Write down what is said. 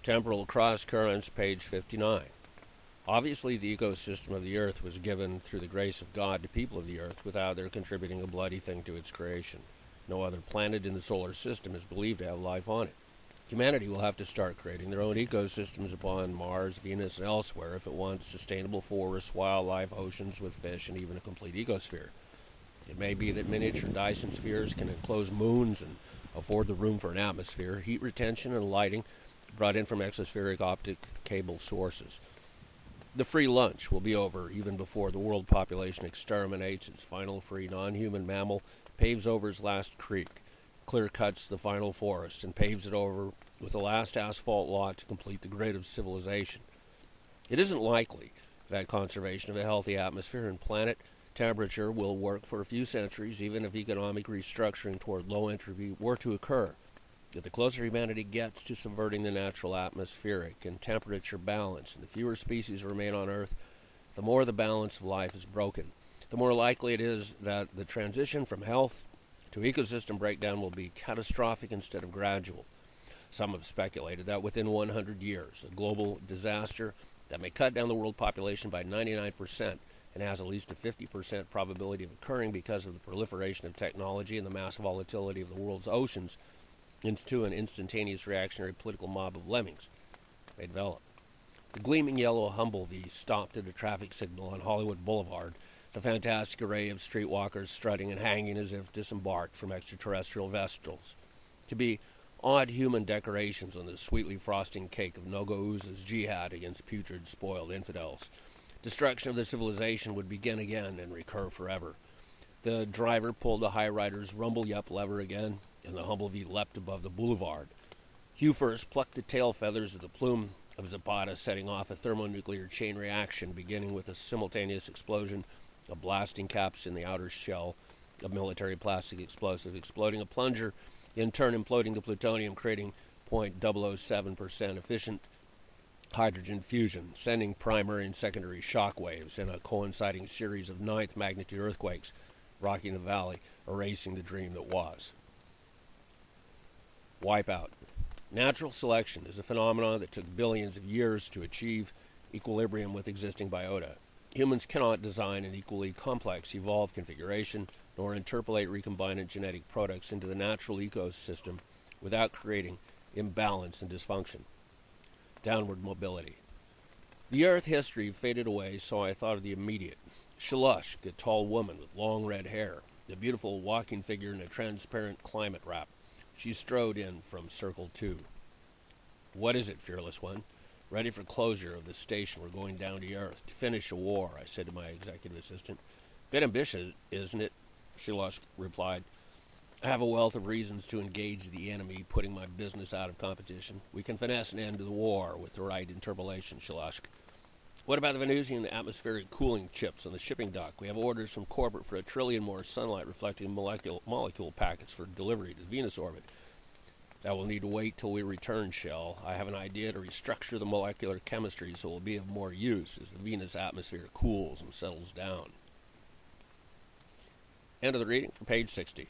Temporal Cross Currents, page 59. Obviously, the ecosystem of the Earth was given through the grace of God to people of the Earth without their contributing a bloody thing to its creation. No other planet in the solar system is believed to have life on it. Humanity will have to start creating their own ecosystems upon Mars, Venus, and elsewhere if it wants sustainable forests, wildlife, oceans with fish, and even a complete ecosphere. It may be that miniature Dyson spheres can enclose moons and afford the room for an atmosphere, heat retention, and lighting brought in from exospheric optic cable sources. The free lunch will be over even before the world population exterminates its final free non-human mammal, paves over its last creek, clear cuts the final forest, and paves it over with the last asphalt lot to complete the grid of civilization. It isn't likely that conservation of a healthy atmosphere and planet temperature will work for a few centuries, even if economic restructuring toward low entropy were to occur. Yet the closer humanity gets to subverting the natural atmospheric and temperature balance, and the fewer species remain on Earth, the more the balance of life is broken. The more likely it is that the transition from health to ecosystem breakdown will be catastrophic instead of gradual. Some have speculated that within 100 years, a global disaster that may cut down the world population by 99% and has at least a 50% probability of occurring because of the proliferation of technology and the mass volatility of the world's oceans into an instantaneous reactionary political mob of lemmings may develop. The gleaming yellow Humblebee stopped at a traffic signal on Hollywood Boulevard, the fantastic array of streetwalkers strutting and hanging as if disembarked from extraterrestrial vestals, to be odd human decorations on the sweetly frosting cake of Nogauza's jihad against putrid, spoiled infidels. Destruction of the civilization would begin again and recur forever. The driver pulled the high rider's rumble-yup lever again, and the Humblebee leapt above the boulevard. Hugh first plucked the tail feathers of the plume of Zapata, setting off a thermonuclear chain reaction, beginning with a simultaneous explosion of blasting caps in the outer shell of military plastic explosive, exploding a plunger, in turn imploding the plutonium, creating 0.007% efficient hydrogen fusion, sending primary and secondary shock waves in a coinciding series of ninth magnitude earthquakes, rocking the valley, erasing the dream that was. Wipeout. Natural selection is a phenomenon that took billions of years to achieve equilibrium with existing biota. Humans cannot design an equally complex evolved configuration nor interpolate recombinant genetic products into the natural ecosystem without creating imbalance and dysfunction. Downward mobility. The Earth history faded away, so I thought of the immediate. Shalushk, a tall woman with long red hair, a beautiful walking figure in a transparent climate wrap. She strode in from Circle 2. "What is it, fearless one?" "Ready for closure of the station. We're going down to Earth to finish a war," I said to my executive assistant. "Bit ambitious, isn't it?" Shalushk replied. "I have a wealth of reasons to engage the enemy, putting my business out of competition. We can finesse an end to the war with the right interpolation, Shalushk." "What about the Venusian atmospheric cooling chips on the shipping dock? We have orders from corporate for 1 trillion more sunlight-reflecting molecule packets for delivery to the Venus orbit." "That will need to wait till we return, Shell. I have an idea to restructure the molecular chemistry so it will be of more use as the Venus atmosphere cools and settles down." End of the reading from page 60.